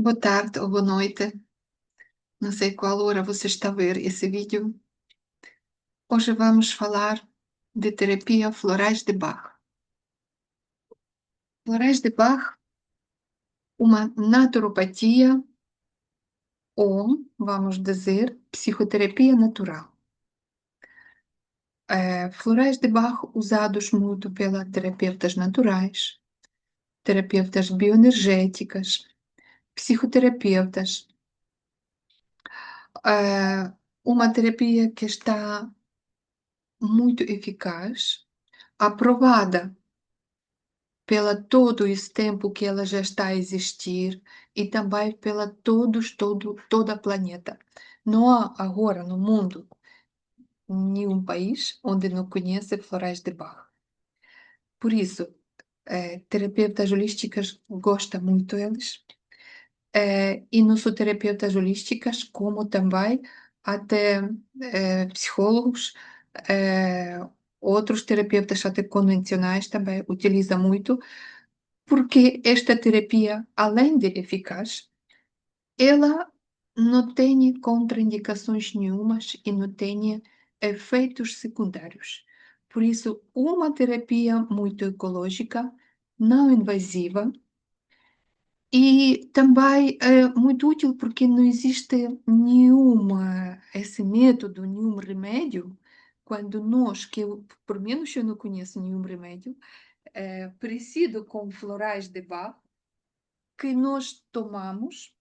Boa tarde ou boa noite. Não sei qual hora você está a ver esse vídeo. Hoje vamos falar de terapia florais de Bach. Florais de Bach, uma naturopatia ou, vamos dizer, psicoterapia natural. Florais de Bach usados muito pelas terapeutas naturais, terapeutas bioenergéticas, psicoterapeutas. Uma terapia que está muito eficaz, aprovada pela todo esse tempo que ela já está a existir e também pela toda a planeta. Não há agora no mundo nenhum país onde não conheça florais de Bach. Por isso, terapeutas holísticas gostam muito deles, e não só terapeutas holísticas, como também até psicólogos, eh, outros terapeutas até convencionais também utilizam muito, porque esta terapia, além de eficaz, ela não tem contraindicações nenhumas e não tem efeitos secundários. Por isso, uma terapia muito ecológica, não invasiva e também é muito útil porque não existe esse método, nenhum remédio. Quando nós, por menos eu não conheço nenhum remédio, parecido com florais de Bach, que nós tomamos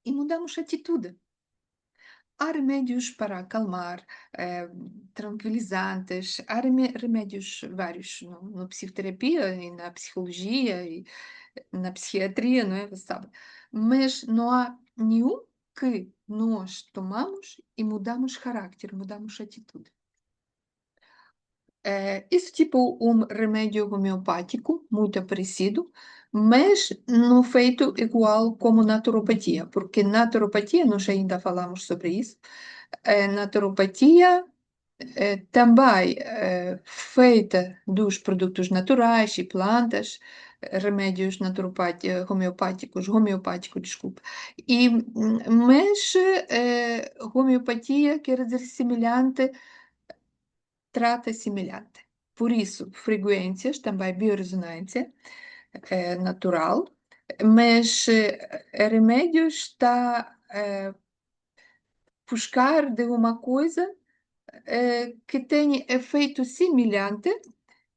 e mudamos a atitude. Há remédios para acalmar, tranquilizantes, há remédios vários na psicoterapia e na psicologia e na psiquiatria, não é? Você sabe. Mas não há nenhum que nós tomamos e mudamos caráter, mudamos atitude. Esse tipo um remédio homeopático, muito parecido, mas não feito igual como naturopatia, porque naturopatia, nós ainda falamos sobre isso, naturopatia também feita dos produtos naturais e plantas, remédios homeopáticos, desculpa, mas homeopatia quer dizer semelhante, trata semelhante. Por isso, frequências, também biorressonância, natural, mas remédio está a buscar de uma coisa que tenha efeito semelhante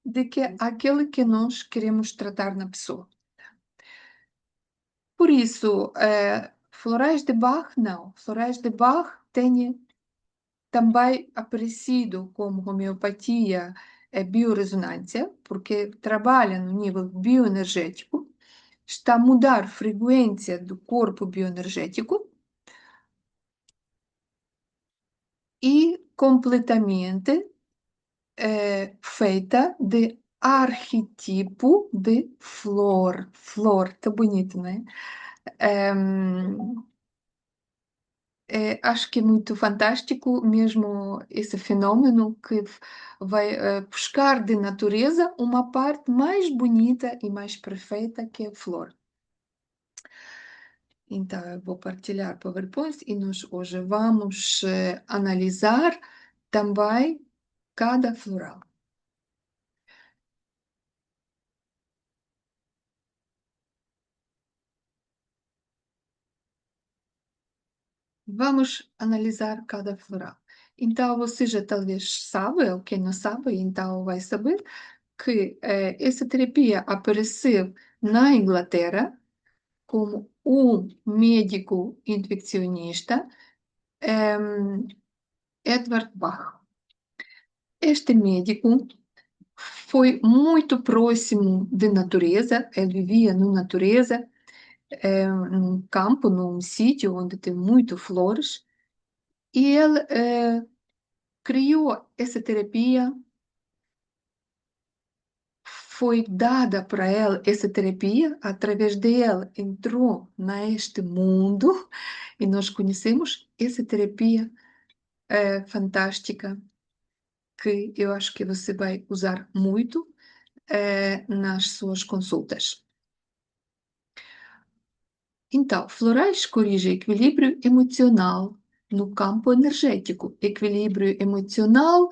de que aquele que nós queremos tratar na pessoa. Por isso, florais de Bach, não. Florais de Bach têm também aparecido como homeopatia e biorressonância, porque trabalha no nível bioenergético, está a mudar a frequência do corpo bioenergético e completamente feita de arquetipo de flor. Flor, tá bonito, né? Ehm, acho que é muito fantástico mesmo esse fenômeno que vai buscar de natureza uma parte mais bonita e mais perfeita que é a flor. Então, eu vou partilhar PowerPoint e nós hoje vamos analisar também cada floral. Vamos analisar cada floral. Então, você já talvez sabe, ou quem não sabe, então vai saber que essa terapia apareceu na Inglaterra como um médico infeccionista, Edward Bach. Este médico foi muito próximo da natureza, ele vivia na natureza, num campo, num sítio onde tem muito flores, e ele criou essa terapia, foi dada para ele essa terapia, através dele entrou neste mundo e nós conhecemos essa terapia fantástica que eu acho que você vai usar muito nas suas consultas. Então, florais corrigem equilíbrio emocional no campo energético, equilíbrio emocional,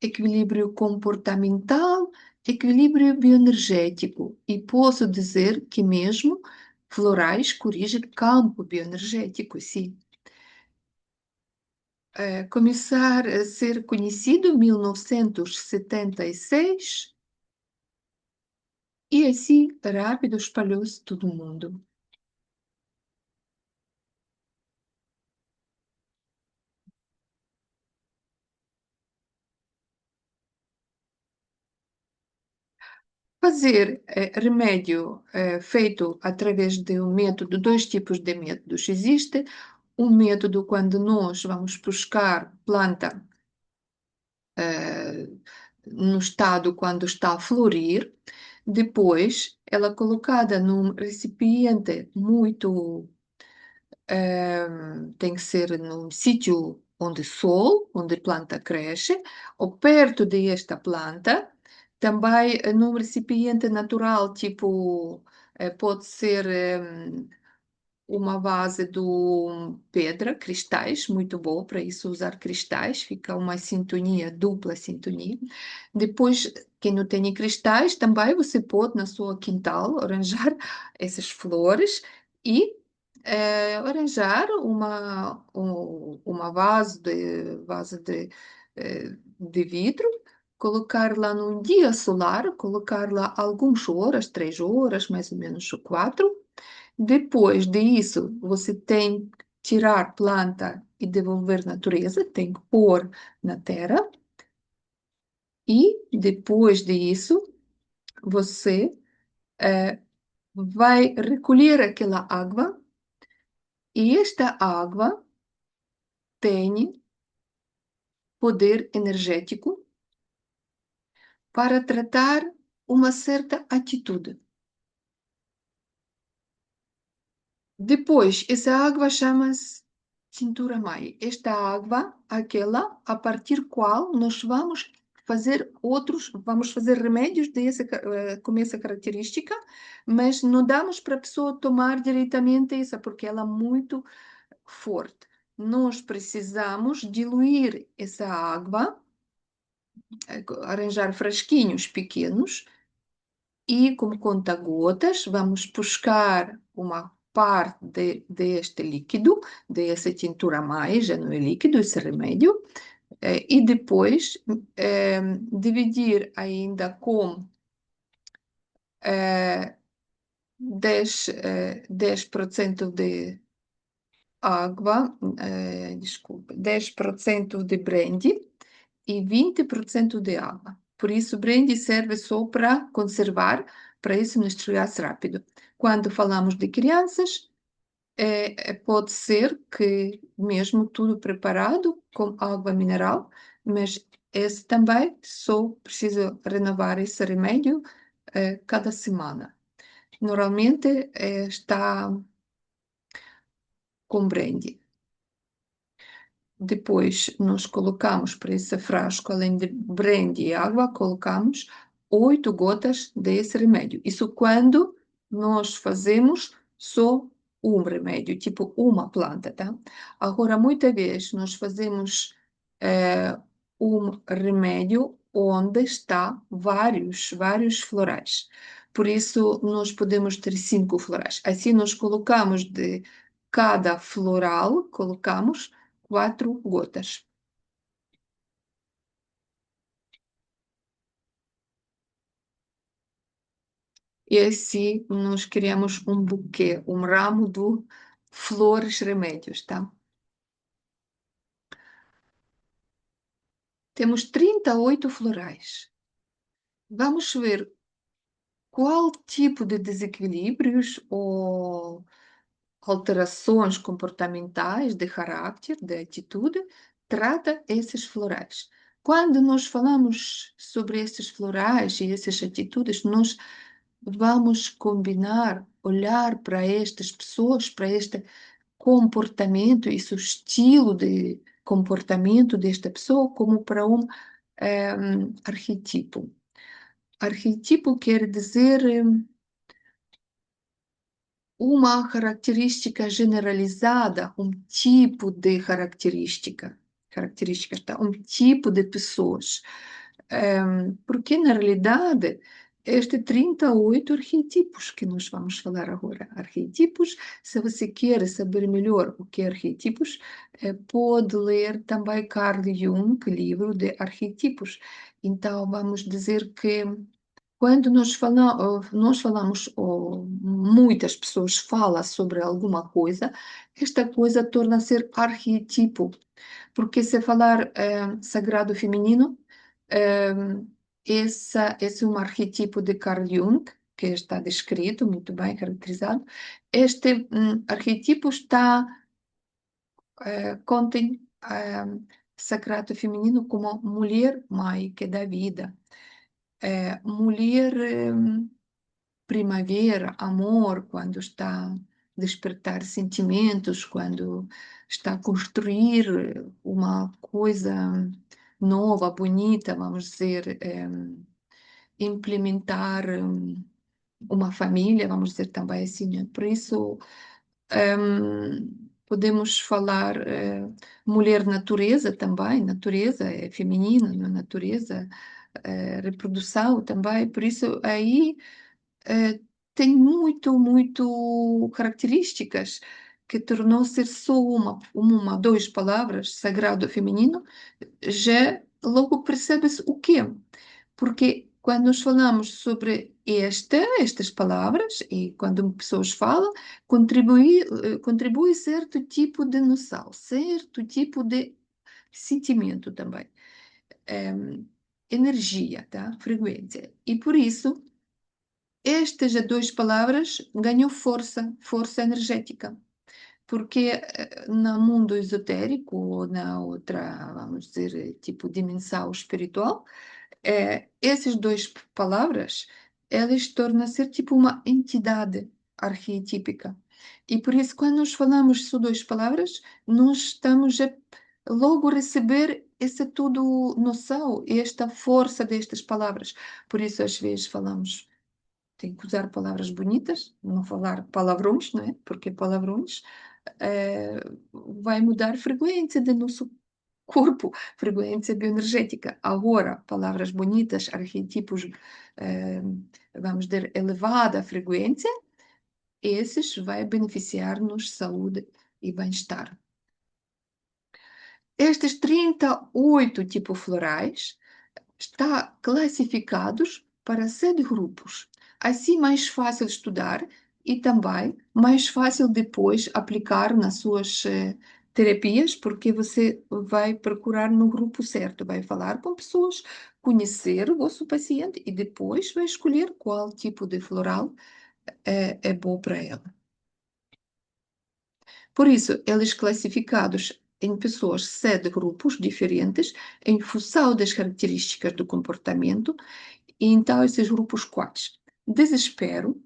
equilíbrio comportamental, equilíbrio bioenergético. E posso dizer que mesmo florais corrigem campo bioenergético, sim. Começar a ser conhecido em 1976 e assim rápido espalhou-se todo o mundo. Fazer remédio feito através de um método, dois tipos de métodos. Existe um método quando nós vamos buscar planta eh, no estado quando está a florir, depois ela é colocada num recipiente muito tem que ser num sítio onde sol, onde a planta cresce, ou perto desta planta, também num recipiente natural, tipo, pode ser uma base de pedra, cristais, muito bom para isso usar cristais, fica uma sintonia, dupla sintonia. Depois, quem não tem cristais, também você pode na sua quintal arranjar essas flores e arranjar uma vase de vidro, colocar lá num dia solar, colocar lá algumas horas, 3 horas, mais ou menos 4. Depois disso, você tem que tirar a planta e devolver à natureza, tem que pôr na terra. E depois disso, você vai recolher aquela água e esta água tem poder energético para tratar uma certa atitude. Depois, essa água chama-se cintura Mai. Esta água, aquela a partir qual nós vamos fazer remédios com essa característica, mas não damos para a pessoa tomar diretamente essa, porque ela é muito forte. Nós precisamos diluir essa água, arranjar frasquinhos pequenos e, como conta-gotas, vamos buscar uma parte deste líquido, dessa tintura a mais, já não é líquido, esse remédio, e depois dividir ainda com 10% de água, desculpa, 10% de brandy e 20% de água. Por isso, o brandy serve só para conservar, para isso não estragar-se rápido. Quando falamos de crianças, pode ser que mesmo tudo preparado com água mineral, mas esse também só precisa renovar esse remédio cada semana. Normalmente está com brandy. Depois nós colocamos para esse frasco, além de brandy e água, colocamos 8 gotas desse remédio. Isso quando nós fazemos só um remédio, tipo uma planta, tá? Agora, muitas vezes nós fazemos eh, um remédio onde está vários florais. Por isso, nós podemos ter 5 florais. Assim, nós colocamos de cada floral, colocamos 4 gotas. E assim nós criamos um buquê, um ramo de flores remédios, tá? Temos 38 florais. Vamos ver qual tipo de desequilíbrios ou alterações comportamentais de caráter, de atitude, trata esses florais. Quando nós falamos sobre esses florais e essas atitudes, nós vamos combinar, olhar para estas pessoas, para este comportamento, esse estilo de comportamento desta pessoa, como para um arquetipo. Arquetipo quer dizer uma característica generalizada, um tipo de características, tá? Um tipo de pessoas. Porque, na realidade, este 38 arquetipos que nós vamos falar agora. Arquetipos, se você quer saber melhor o que é arquetipos, pode ler também Carl Jung, livro de arquetipos. Então, vamos dizer que quando nós falamos, ou muitas pessoas falam sobre alguma coisa, esta coisa torna a ser arquetipo. Porque se falar sagrado feminino, eh, esse é um arquetipo de Carl Jung, que está descrito, muito bem caracterizado. Este arquetipo contém sagrado feminino como mulher mãe que dá vida, mulher primavera, amor, quando está a despertar sentimentos, quando está a construir uma coisa nova, bonita, vamos dizer, implementar uma família, vamos dizer também assim, né? Por isso, podemos falar mulher natureza também, natureza é feminina, não é? Natureza, reprodução também, por isso aí eh, tem muito características que tornou ser só duas palavras, sagrado feminino, já logo percebe-se o quê? Porque quando nós falamos sobre estas palavras, e quando pessoas falam, contribui certo tipo de noção, certo tipo de sentimento também. Em, energia, tá? Frequência. E por isso estas duas palavras ganham força energética, porque no mundo esotérico ou na outra, vamos dizer, tipo dimensão espiritual, essas duas palavras, elas tornam-se tipo uma entidade arquetípica. E por isso, quando nós falamos só duas palavras, nós estamos a logo receber essa tudo noção, esta força destas palavras. Por isso, às vezes, falamos tem que usar palavras bonitas, não falar palavrões, não é? Porque palavrões vai mudar a frequência do nosso corpo, frequência bioenergética. Agora, palavras bonitas, arquetipos, eh, vamos dizer, elevada frequência, esses vai beneficiar-nos saúde e bem-estar. Estes 38 tipos florais está classificados para 7 grupos. Assim, mais fácil estudar e também mais fácil depois aplicar nas suas terapias, porque você vai procurar no grupo certo, vai falar com pessoas, conhecer o vosso paciente e depois vai escolher qual tipo de floral é bom para ela. Por isso, eles classificados em pessoas, 7 grupos diferentes, em função das características do comportamento. E então, esses grupos quais? Desespero,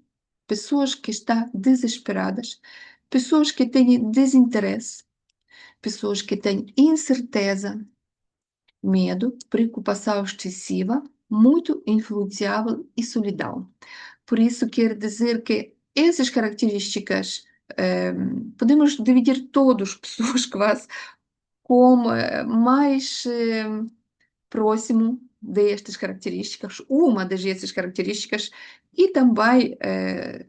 pessoas que estão desesperadas, pessoas que têm desinteresse, pessoas que têm incerteza, medo, preocupação excessiva, muito influenciável e solidão. Por isso, quer dizer que essas características podemos dividir todas as pessoas que vão como mais próximo destas características, uma dessas características, e também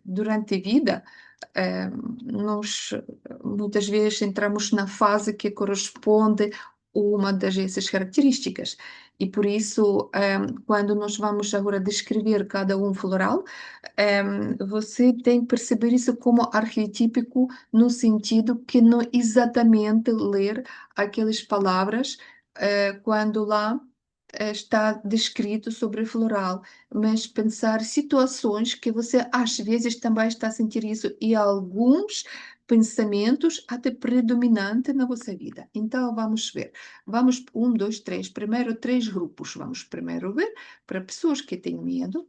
durante a vida, eh, nós muitas vezes entramos na fase que corresponde a uma dessas características. E por isso, quando nós vamos agora descrever cada um floral, você tem que perceber isso como arquetípico no sentido que não exatamente ler aquelas palavras quando lá está descrito sobre floral, mas pensar situações que você às vezes também está a sentir isso e alguns pensamentos até predominante na vossa vida. Então vamos ver. Vamos um, dois, três. Primeiro 3 grupos. Vamos primeiro ver para pessoas que têm medo.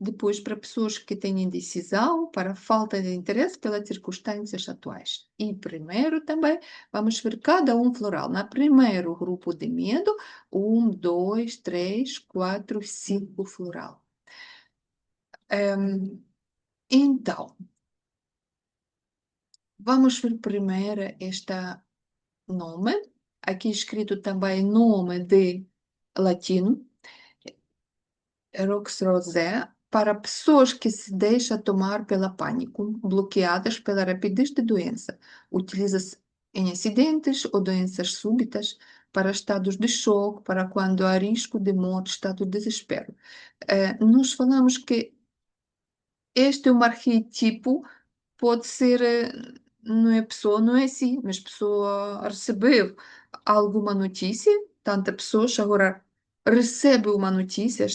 Depois, para pessoas que têm indecisão, para falta de interesse pelas circunstâncias atuais. E primeiro também, vamos ver cada um floral. Na primeiro grupo de medo, 1, 2, 3, 4, 5 floral. Então, Vamos ver primeiro este nome, aqui escrito também nome de latino, Rox Rosé, para pessoas que se deixam tomar pela pânico, bloqueadas pela rapidez da doença. Utiliza-se em acidentes ou doenças súbitas, para estados de choque, para quando há risco de morte, estado de desespero. Nós falamos que este é um arquétipo, pode ser, não é pessoa, não é assim, mas pessoa recebeu alguma notícia, tanta pessoas agora recebe uma notícia,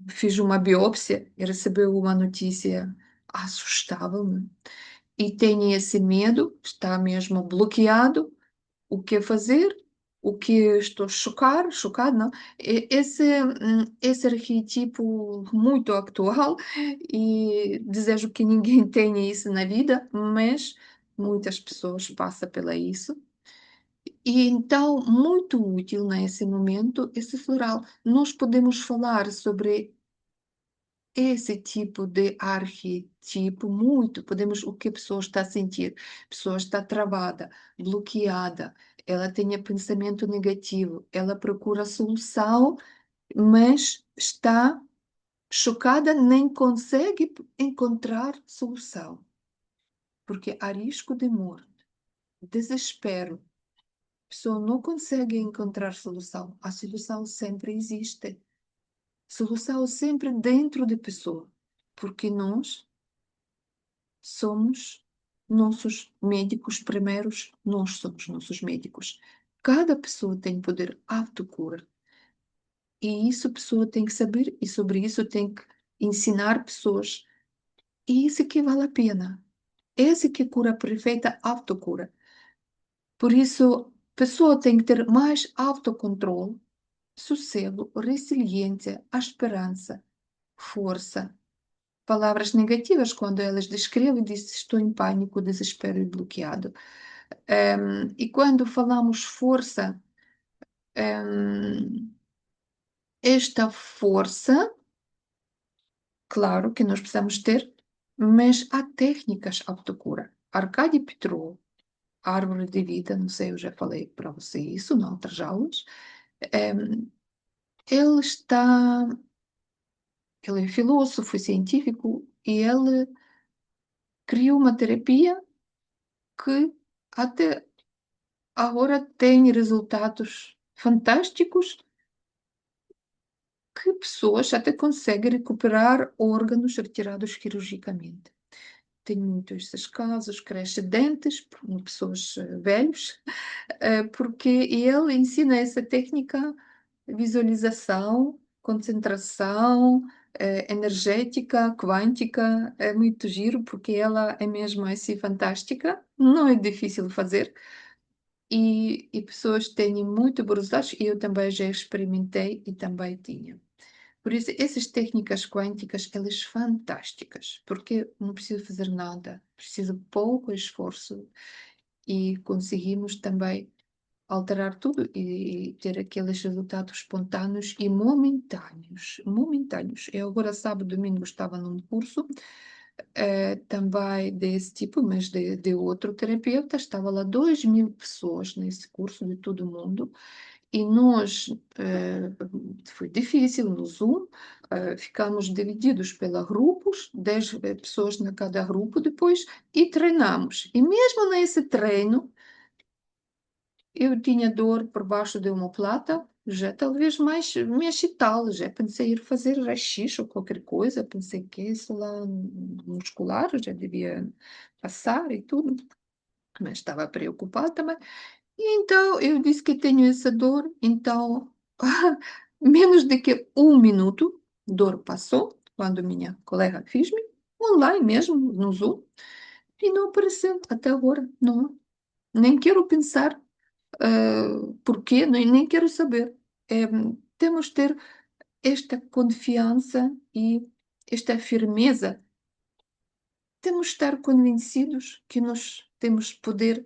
fiz uma biópsia e recebeu uma notícia assustável, e tem esse medo, está mesmo bloqueado, o que fazer? O que estou chocado, não? Esse arquétipo muito atual e desejo que ninguém tenha isso na vida, mas muitas pessoas passam pela isso. E então, muito útil nesse momento, esse floral. Nós podemos falar sobre esse tipo de arquétipo muito, podemos, o que a pessoa está a sentir? A pessoa está travada, bloqueada, ela tem pensamento negativo, ela procura solução, mas está chocada, nem consegue encontrar solução, porque há risco de morte, desespero. A pessoa não consegue encontrar solução. A solução sempre existe. Solução sempre dentro da pessoa, porque nós somos nossos médicos primeiros, nós somos nossos médicos. Cada pessoa tem poder autocura. E isso a pessoa tem que saber, e sobre isso tem que ensinar pessoas. E isso que vale a pena. Essa que é a cura perfeita, autocura. Por isso, a pessoa tem que ter mais autocontrole, sossego, resiliência, a esperança, força. Palavras negativas, quando elas descrevem, diz estou em pânico, desespero e bloqueado. E quando falamos força, um, esta força, claro que nós precisamos ter, mas há técnicas de autocura. Arcade Petrov, árvore de vida, não sei, eu já falei para você isso, não outras aulas. Um, ele está, ele é filósofo, científico, e ele criou uma terapia que até agora tem resultados fantásticos, que pessoas até conseguem recuperar órgãos retirados cirurgicamente. Tem muitos esses casos, cresce dentes em pessoas velhas, porque ele ensina essa técnica, visualização, concentração, energética, quântica, é muito giro, porque ela é mesmo assim fantástica, não é difícil fazer, e pessoas têm muito bons resultados, e eu também já experimentei e também tinha. Por isso, essas técnicas quânticas, elas são fantásticas, porque não preciso fazer nada, preciso pouco esforço e conseguimos também alterar tudo e ter aqueles resultados espontâneos e momentâneos, momentâneos. Eu agora, sábado, domingo, estava num curso também desse tipo, mas de outro terapeuta, estava lá 2.000 pessoas nesse curso de todo o mundo, e nós, foi difícil no Zoom, ficamos divididos pela grupos, 10 pessoas na cada grupo depois, e treinamos. E mesmo nesse treino, eu tinha dor por baixo de omoplata, já talvez mais mês e tal, já pensei em ir fazer raio-x ou qualquer coisa, pensei que isso lá muscular já devia passar e tudo, mas estava preocupada também. E então eu disse que tenho essa dor, então menos de que 1 minuto, dor passou, quando minha colega fez-me, online mesmo, no Zoom, e não apareceu até agora, não. Nem quero pensar porquê, nem quero saber. Temos de ter esta confiança e esta firmeza. Temos de estar convencidos que nós temos poder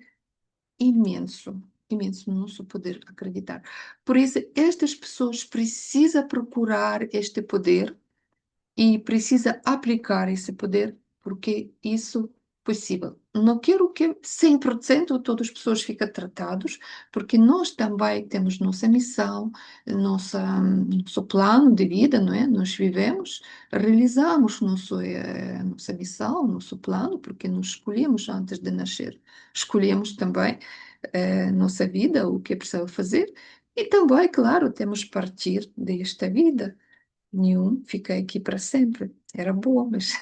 imenso, imenso no nosso poder acreditar. Por isso, estas pessoas precisam procurar este poder e precisam aplicar esse poder, porque isso possível. Não quero que 100% todas as pessoas fiquem tratados, porque nós também temos nossa missão, nosso plano de vida, não é? Nós vivemos, realizamos nossa missão, nosso plano, porque nós escolhemos antes de nascer. Escolhemos também nossa vida, o que precisava fazer, e também, claro, temos que partir desta vida. Nenhum, fiquei aqui para sempre. Era boa, mas.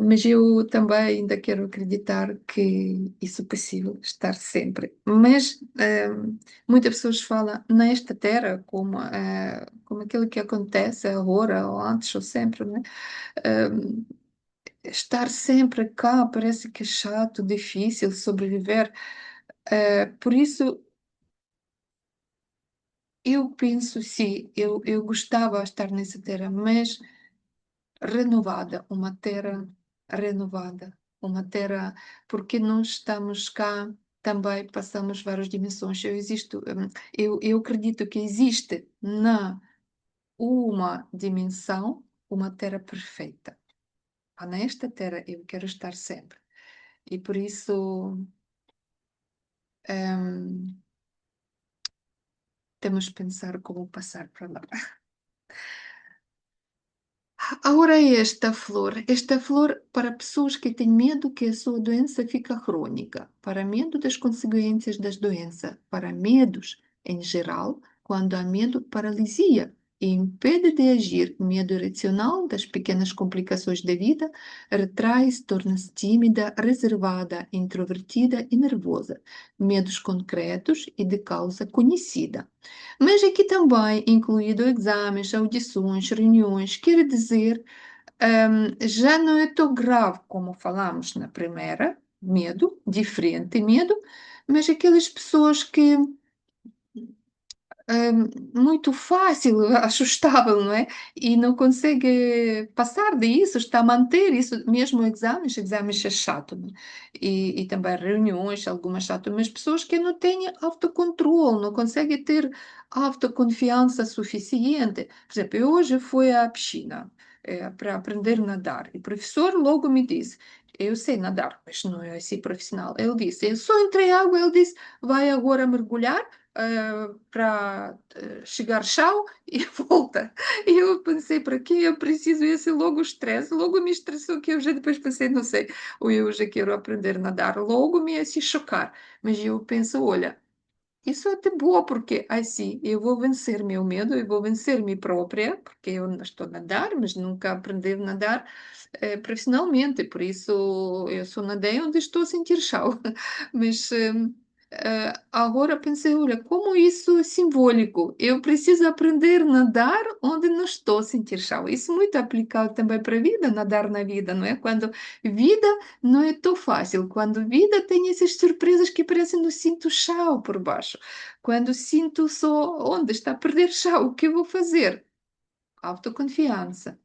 Mas eu também ainda quero acreditar que isso é possível, estar sempre. Mas muitas pessoas falam nesta terra como aquilo que acontece agora, ou antes, ou sempre, né? Ahm, Estar sempre cá parece que é chato, difícil sobreviver. Por isso, eu penso, sim, eu gostava de estar nessa terra, mas renovada, uma terra renovada, uma terra, porque nós estamos cá, também passamos várias dimensões. Eu acredito que existe na uma dimensão uma terra perfeita. Nesta terra eu quero estar sempre. E por isso hum, temos que pensar como passar para lá. Agora esta flor para pessoas que têm medo que a sua doença fique crônica, para medo das consequências das doenças, para medos em geral, quando há medo paralisia e impede de agir, medo irracional das pequenas complicações da vida, retrai-se, torna-se tímida, reservada, introvertida e nervosa, medos concretos e de causa conhecida. Mas aqui também incluído exames, audições, reuniões, quer dizer, já não é tão grave como falamos na primeira, medo, diferente medo, mas aquelas pessoas que muito fácil, assustável, não é? E não consegue passar disso, está a manter isso, mesmo exames é chato, não é? E também reuniões, algumas chato, mas pessoas que não têm autocontrole, não conseguem ter autoconfiança suficiente. Por exemplo, eu hoje fui à piscina para aprender a nadar, e o professor logo me disse, eu sei nadar, mas não é assim profissional. Ele disse, eu só entrei à água, ele disse, vai agora mergulhar, para chegar chão e volta. E eu pensei, para que eu preciso esse logo estresse? Logo me estressou que eu já depois pensei, não sei, ou eu já quero aprender a nadar, logo me ia se chocar. Mas eu penso, olha, isso é até boa, porque assim eu vou vencer meu medo, eu vou vencer mim própria, porque eu não estou a nadar, mas nunca aprendi a nadar profissionalmente, por isso eu só nadei onde estou a sentir chão. Mas agora pensei, olha, como isso é simbólico, eu preciso aprender a nadar onde não estou a sentir chão. Isso é muito aplicado também para a vida, nadar na vida, não é? Quando vida não é tão fácil, quando a vida tem essas surpresas que parecem no cinto chão por baixo. Quando sinto só onde está a perder chão, o que eu vou fazer? Autoconfiança,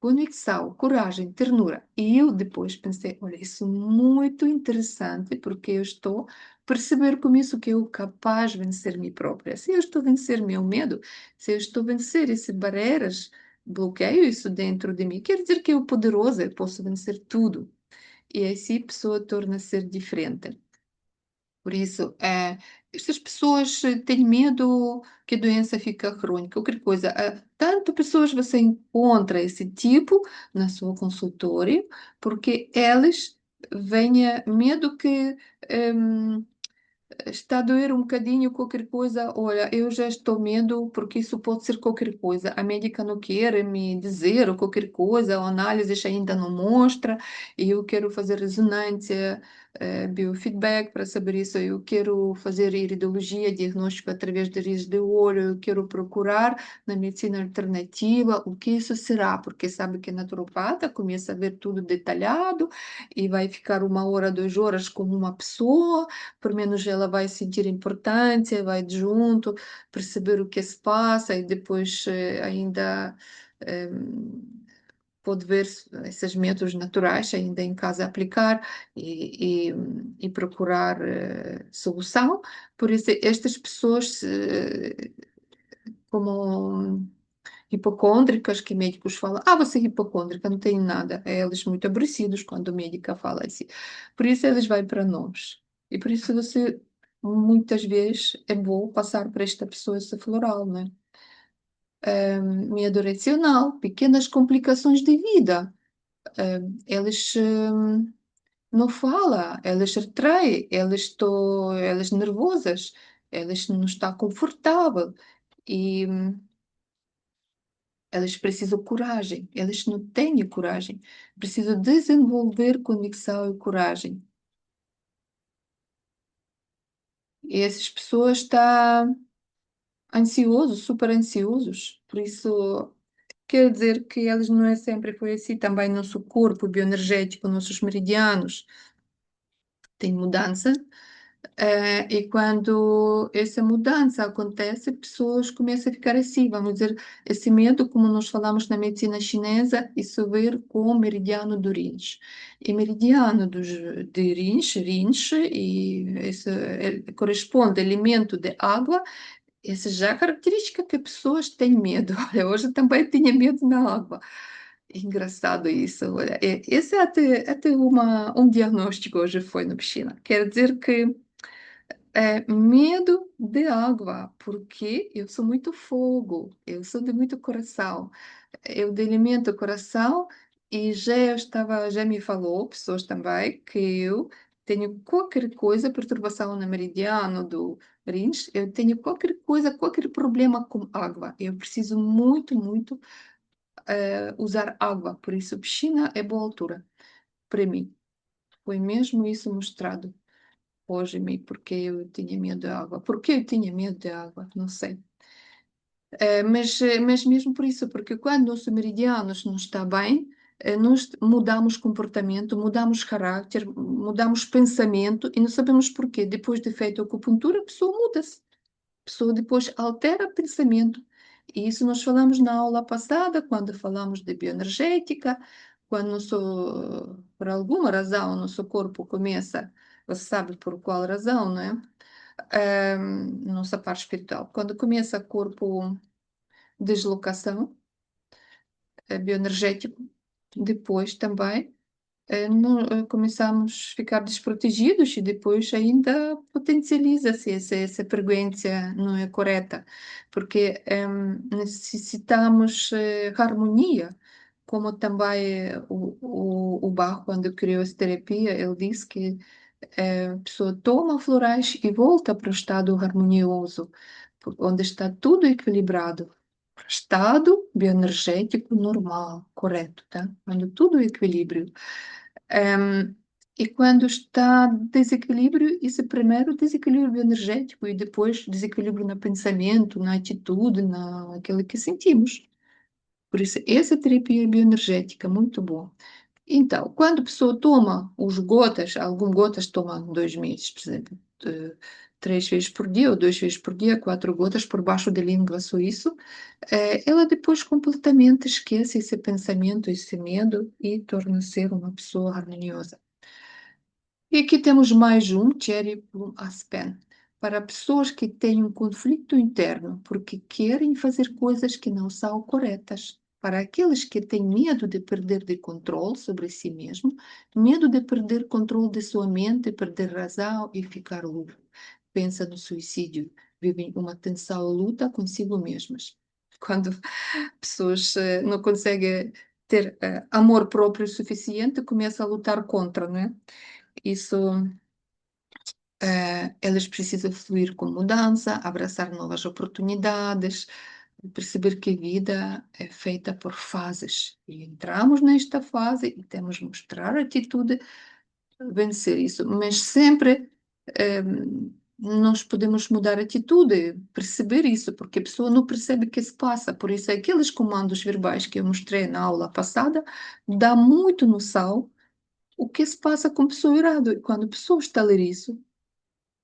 conexão, coragem, ternura. E eu depois pensei, olha, isso é muito interessante, porque eu estou a perceber com isso que eu capaz de vencer mim própria. Se eu estou a vencer meu medo, se eu estou a vencer essas barreiras, bloqueio isso dentro de mim, quer dizer que eu poderosa, eu posso vencer tudo. E assim a pessoa torna-se diferente. Por isso, estas pessoas têm medo que a doença fique crônica, qualquer coisa. Tanto pessoas você encontra esse tipo na sua consultório, porque elas vêm medo que hum, está a doer um bocadinho qualquer coisa. Olha, eu já estou medo porque isso pode ser qualquer coisa. A médica não quer me dizer ou qualquer coisa, a análise ainda não mostra, e eu quero fazer ressonância, biofeedback para saber isso. Eu quero fazer iridologia, diagnóstico através de íris de olho, eu quero procurar na medicina alternativa o que isso será, porque sabe que a naturopata começa a ver tudo detalhado e vai ficar 1 hora, 2 horas com uma pessoa, por menos ela vai sentir importância, vai junto, perceber o que se passa e depois ainda eh, pode ver esses métodos naturais ainda em casa aplicar e procurar solução. Por isso, estas pessoas, como hipocôndricas, que médicos falam, ah, você é hipocôndrica, não tem nada. Eles muito aborrecidos quando o médico fala assim. Por isso eles vão para nós. E por isso você, muitas vezes, é bom passar para esta pessoa esse floral, né? Medo racional, pequenas complicações de vida. Eles não falam, eles retraem, eles nervosas, eles não estão confortável. E elas precisam de coragem, elas não têm coragem, precisam desenvolver convicção e coragem. E essas pessoas estão ansiosos, super ansiosos, por isso quer dizer que elas não é sempre foi assim, também nosso corpo bioenergético, nossos meridianos tem mudança. E quando essa mudança acontece, pessoas começam a ficar assim, vamos dizer, esse medo, como nós falamos na medicina chinesa, isso ver com o meridiano do Rinche. E meridiano de Rinche, e isso corresponde ao elemento de água, essa já é a característica que pessoas têm medo. Olha, hoje eu também tinha medo na água. Engraçado isso. Olha, esse é até um diagnóstico hoje foi na piscina. Quer dizer que medo de água, porque eu sou muito fogo, eu sou de muito coração, eu delimento o coração e já me falou, pessoas também, que eu tenho qualquer coisa, perturbação no meridiano do rins, eu tenho qualquer coisa, qualquer problema com água, eu preciso muito, muito usar água, por isso piscina é boa altura para mim, foi mesmo isso mostrado hoje em mim, porque eu tinha medo da água. Porque eu tinha medo da água? Não sei. Mas mesmo por isso, porque quando nossos meridianos não está bem, nós mudamos comportamento, mudamos caráter, mudamos pensamento e não sabemos porquê. Depois de feita a acupuntura, a pessoa muda-se. A pessoa depois altera pensamento. E isso nós falamos na aula passada, quando falamos de bioenergética, quando por alguma razão, o nosso corpo começa, você sabe por qual razão, não é? Nossa parte espiritual. Quando começa o corpo deslocação, bioenergético, depois também começamos a ficar desprotegidos e depois ainda potencializa-se essa frequência não é correta, porque necessitamos harmonia, como também o Bach, quando criou essa terapia, ele disse que a pessoa toma florais e volta para o estado harmonioso, onde está tudo equilibrado. Estado bioenergético normal, correto, tá? Quando tudo é equilíbrio. Em, e quando está desequilíbrio, isso primeiro desequilíbrio energético e depois desequilíbrio no pensamento, na atitude, naquilo que sentimos. Por isso, essa terapia bioenergética é muito boa. Então, quando a pessoa toma os gotas, algumas gotas tomam 2 meses, por exemplo, 3 vezes por dia ou 2 vezes por dia, 4 gotas por baixo da língua suíço, ela depois completamente esquece esse pensamento, esse medo e torna-se uma pessoa harmoniosa. E aqui temos mais um, Cherry Plum Aspen, para pessoas que têm um conflito interno porque querem fazer coisas que não são corretas. Para aqueles que têm medo de perder de controle sobre si mesmo, medo de perder controle de sua mente, perder razão e ficar louco. Pensa no suicídio, vivem uma tensão luta consigo mesmas. Quando pessoas não conseguem ter amor próprio suficiente, começam a lutar contra, não é? Isso, elas precisam fluir com mudança, abraçar novas oportunidades, perceber que a vida é feita por fases. E entramos nesta fase e temos de mostrar atitude, vencer isso. Mas sempre nós podemos mudar a atitude, perceber isso, porque a pessoa não percebe o que se passa. Por isso, aqueles comandos verbais que eu mostrei na aula passada dá muito noção o que se passa com a pessoa irada. E quando a pessoa está a ler isso,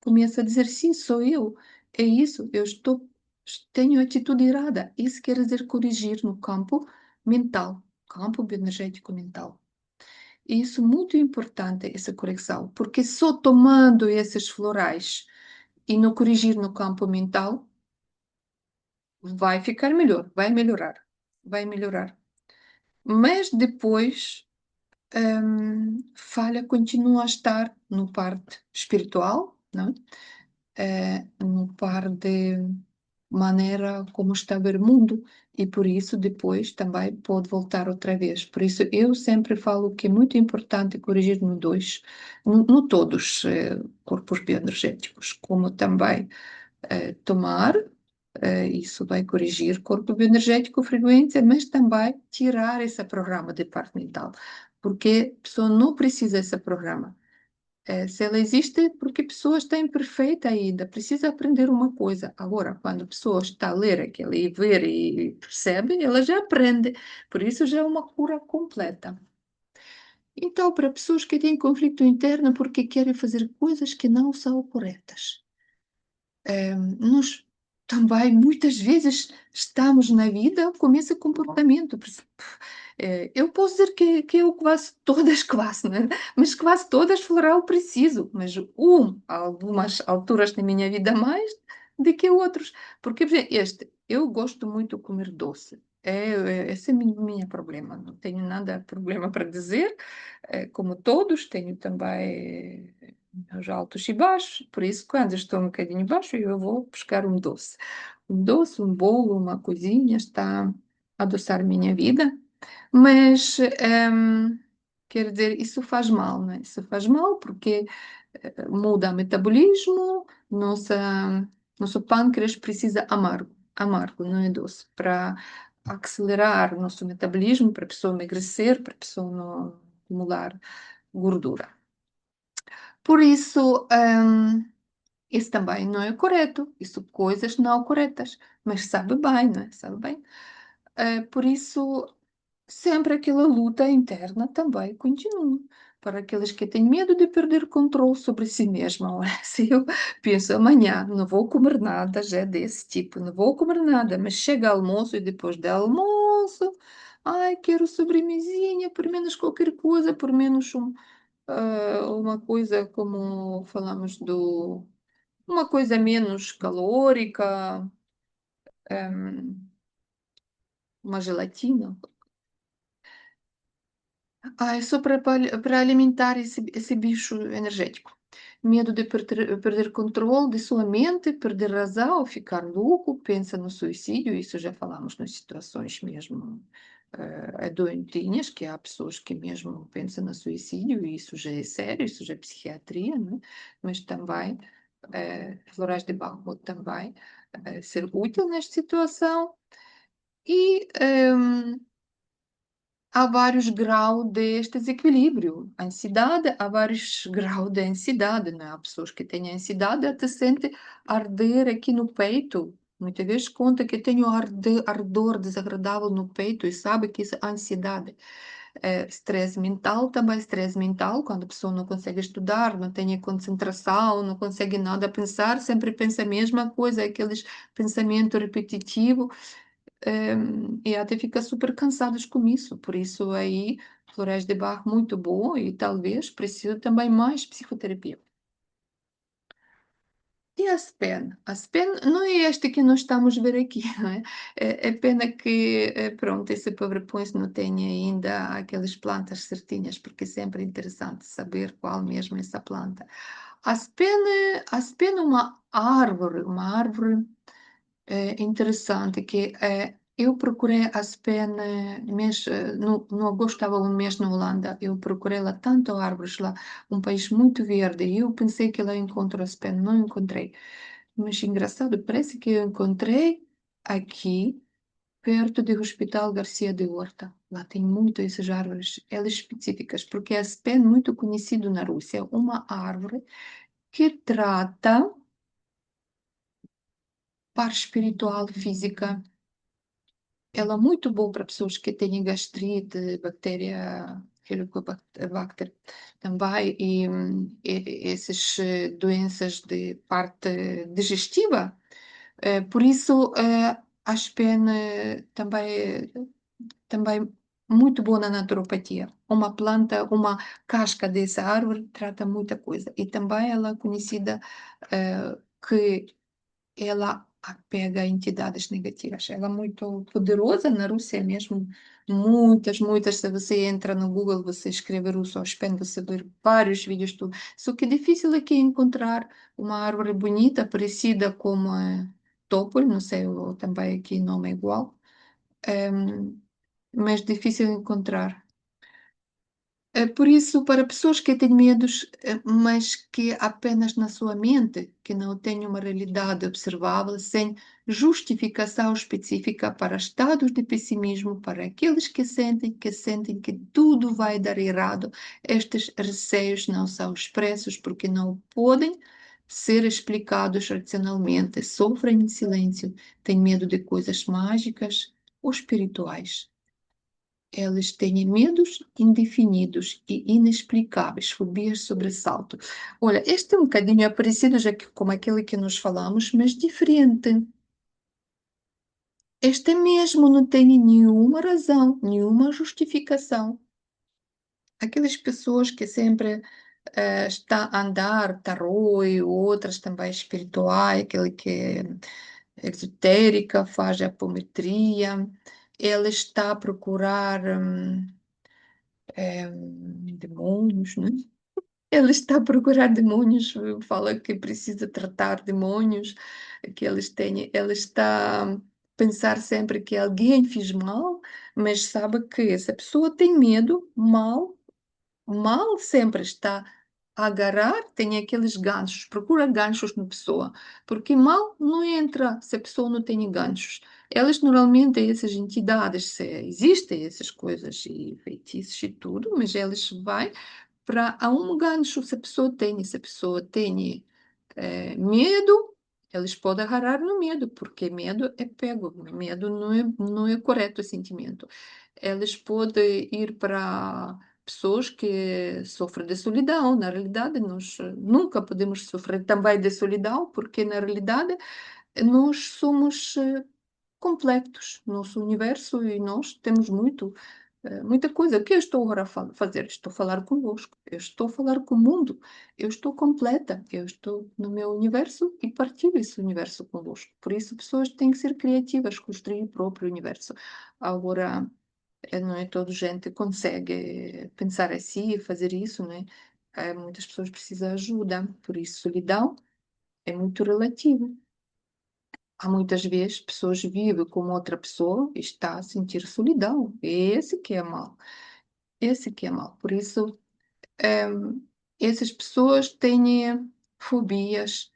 começa a dizer, sim, sou eu, é isso, tenho atitude errada. Isso quer dizer corrigir no campo mental, campo bioenergético mental. E isso é muito importante, essa correção, porque só tomando esses florais e não corrigir no campo mental, vai ficar melhor, vai melhorar. vai melhorar. Mas depois, falha continua a estar no parte espiritual, não é? No par de maneira como está a ver o mundo, e por isso depois também pode voltar outra vez. Por isso eu sempre falo que é muito importante corrigir no dois, no todos, corpos bioenergéticos, como também tomar, isso vai corrigir corpo bioenergético, frequência, mas também tirar esse programa de parte mental, porque a pessoa não precisa desse programa. Se ela existe, porque a pessoa está imperfeita ainda, precisa aprender uma coisa. Agora, quando a pessoa está a ler aquilo e ver e percebe, ela já aprende. Por isso já é uma cura completa. Então, para pessoas que têm conflito interno porque querem fazer coisas que não são corretas, nós também muitas vezes estamos na vida com esse comportamento. Eu posso dizer que eu quase todas, quase, né? Mas quase todas floral preciso, mas algumas alturas da minha vida mais do que outros. Porque, por exemplo, eu gosto muito de comer doce. Esse é o meu problema. Não tenho nada problema para dizer. Como todos, tenho também meus altos e baixos. Por isso, quando estou um bocadinho baixo, eu vou buscar um doce. Um doce, um bolo, uma coisinha está a adoçar a minha vida. Mas, quer dizer, isso faz mal, não é? Isso faz mal porque muda o metabolismo, nosso pâncreas precisa amargo, não é doce, para acelerar o nosso metabolismo, para a pessoa emagrecer, para a pessoa não acumular gordura. Por isso, isso também não é correto, isso coisas não corretas, mas sabe bem, não é? Sabe bem. Por isso, sempre aquela luta interna também continua. Para aqueles que têm medo de perder controle sobre si mesma. Ora, se eu penso amanhã, não vou comer nada, já é desse tipo, não vou comer nada, mas chega almoço e depois do almoço, ai, quero sobremesinha, por menos qualquer coisa, por menos uma coisa como falamos uma coisa menos calórica, uma gelatina. É só para alimentar esse bicho energético. Medo de perder controle de sua mente, perder razão, ficar louco, pensa no suicídio, isso já falamos nas situações mesmo doentinhas, que há pessoas que mesmo pensam no suicídio, e isso já é sério, isso já é psiquiatria, né? Mas também, florais de Bach também ser útil nesta situação. E há vários graus deste desequilíbrio. A ansiedade, há vários graus de ansiedade, né? Há pessoas que têm ansiedade até sente arder aqui no peito. Muitas vezes conta que tem um ardor desagradável no peito e sabe que isso é ansiedade. Estresse mental, também estresse mental, quando a pessoa não consegue estudar, não tem a concentração, não consegue nada pensar, sempre pensa a mesma coisa, aqueles pensamento repetitivo e até fica super cansadas com isso. Por isso aí, Florais de Bar muito bom e talvez precisa também mais psicoterapia. E a Aspen? A Aspen não é este que nós estamos a ver aqui, não é? É pena que, pronto, esse PowerPoint não tenha ainda aquelas plantas certinhas, porque é sempre interessante saber qual mesmo é essa planta. A Aspen é uma árvore interessante que eu procurei a Aspen no agosto estava um mês na Holanda, eu procurei lá tanto árvores lá, um país muito verde, e eu pensei que lá encontro a Aspen, não encontrei. Mas engraçado, parece que eu encontrei aqui, perto do Hospital Garcia de Horta. Lá tem muito essas árvores, elas específicas, porque a Aspen é muito conhecido na Rússia, uma árvore que trata parte espiritual, física. Ela é muito boa para pessoas que têm gastrite, bactéria Helicobacter também, e essas doenças de parte digestiva. Por isso, acho pena também muito boa na naturopatia. Uma planta, uma casca dessa árvore trata muita coisa. E também ela é conhecida que ela apega a entidades negativas. Ela é muito poderosa na Rússia mesmo. Muitas, muitas. Se você entra no Google, você escreve russo Aspen, você vê vários vídeos. Tudo. Só que difícil aqui encontrar uma árvore bonita, parecida com toполь, não sei, também aqui o nome é igual, mas difícil encontrar. Por isso, para pessoas que têm medos, mas que apenas na sua mente, que não têm uma realidade observável, sem justificação específica para estados de pessimismo, para aqueles que sentem que tudo vai dar errado, estes receios não são expressos porque não podem ser explicados racionalmente, sofrem em silêncio, têm medo de coisas mágicas ou espirituais. Eles têm medos indefinidos e inexplicáveis, fobias sobressalto. Olha, este é um bocadinho parecido já que, como aquele que nós falamos, mas diferente. Este mesmo não tem nenhuma razão, nenhuma justificação. Aquelas pessoas que sempre está a andar tarô e outras também espirituais, aquele que é exotérica, faz apometria, ele está a procurar demônios, né? Ele está a procurar demônios, fala que precisa tratar demônios, que ele está a pensar sempre que alguém fez mal, mas sabe que essa pessoa tem medo, mal sempre está a agarrar, tem aqueles ganchos, procura ganchos na pessoa, porque mal não entra se a pessoa não tem ganchos. Elas normalmente, essas entidades, se existem essas coisas e feitiços e tudo, mas elas vai para a um gancho, se a pessoa tem medo, eles podem agarrar no medo, porque medo é pego, medo não é correto o sentimento. Eles podem ir para pessoas que sofrem de solidão. Na realidade, nós nunca podemos sofrer também de solidão, porque na realidade nós somos completos, nosso universo e nós temos muita coisa. O que eu estou agora a fazer? Estou a falar convosco, eu estou a falar com o mundo, eu estou completa, eu estou no meu universo e partilho esse universo convosco. Por isso, pessoas têm que ser criativas, construir o próprio universo. Agora, não é toda gente que consegue pensar assim e fazer isso, né? Muitas pessoas precisam de ajuda, por isso, solidão é muito relativo. Há muitas vezes pessoas vivem com outra pessoa e está a sentir solidão. Esse que é mal. Esse que é mal. Por isso, essas pessoas têm fobias,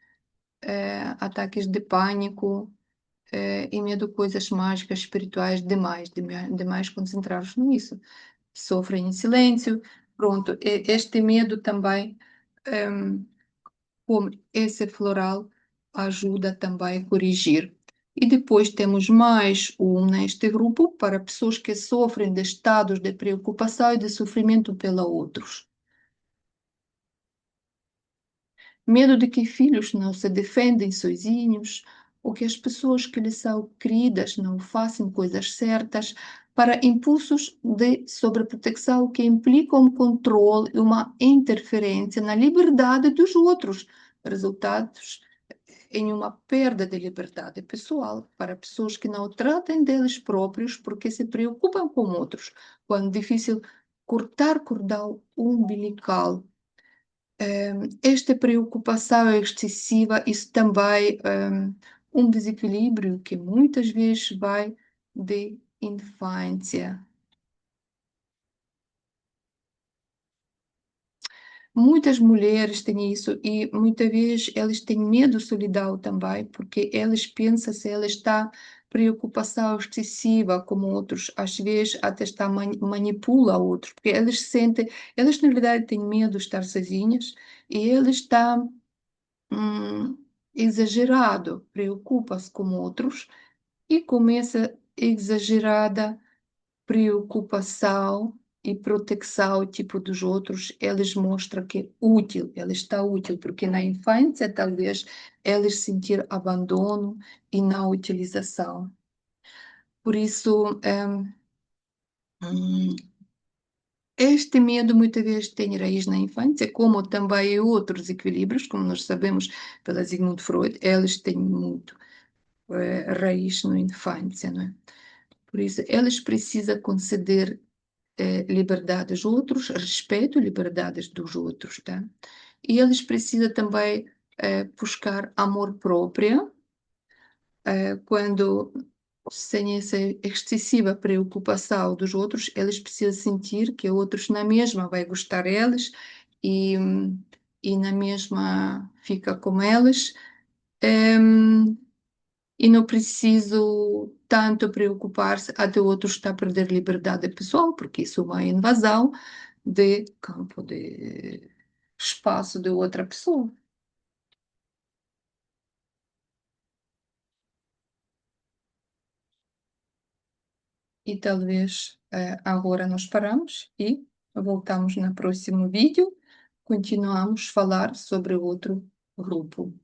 ataques de pânico, e medo de coisas mágicas, espirituais, demais concentrados nisso. Sofrem em silêncio. Pronto, este medo também, como esse floral, ajuda também a corrigir. E depois temos mais um neste grupo para pessoas que sofrem de estados de preocupação e de sofrimento pela outros. Medo de que filhos não se defendem sozinhos, ou que as pessoas que lhes são queridas não façam coisas certas, para impulsos de sobreproteção que implicam um controle e uma interferência na liberdade dos outros, resultados em uma perda de liberdade pessoal para pessoas que não tratam deles próprios porque se preocupam com outros, quando é difícil cortar cordão umbilical. Esta preocupação excessiva, isso também um desequilíbrio que muitas vezes vai de infância. Muitas mulheres têm isso e muitas vezes elas têm medo de solidão também, porque elas pensam se ela está preocupação excessiva com outros, às vezes até está manipula outros, porque elas sentem, elas na verdade têm medo de estar sozinhas e elas estão exagerado, preocupa-se com outros e começa exagerada preocupação e proteção tipo dos outros, eles mostram que é útil, ela está útil, porque na infância talvez eles sentir abandono e não utilização. Por isso, hum, este medo muitas vezes tem raiz na infância, como também outros equilíbrios, como nós sabemos pela Sigmund Freud, eles têm muito. raiz na infância, não é? Por isso, eles precisam conceder liberdades aos outros, respeito liberdades dos outros, tá? E eles precisam também buscar amor próprio, quando sem essa excessiva preocupação dos outros, eles precisam sentir que outros na mesma vai gostar deles e, e na mesma fica com eles. Em, e não preciso tanto preocupar-se até o outro estar a perder liberdade pessoal, porque isso é uma invasão de campo, de espaço de outra pessoa. E talvez agora nós paramos e voltamos no próximo vídeo. Continuamos a falar sobre outro grupo.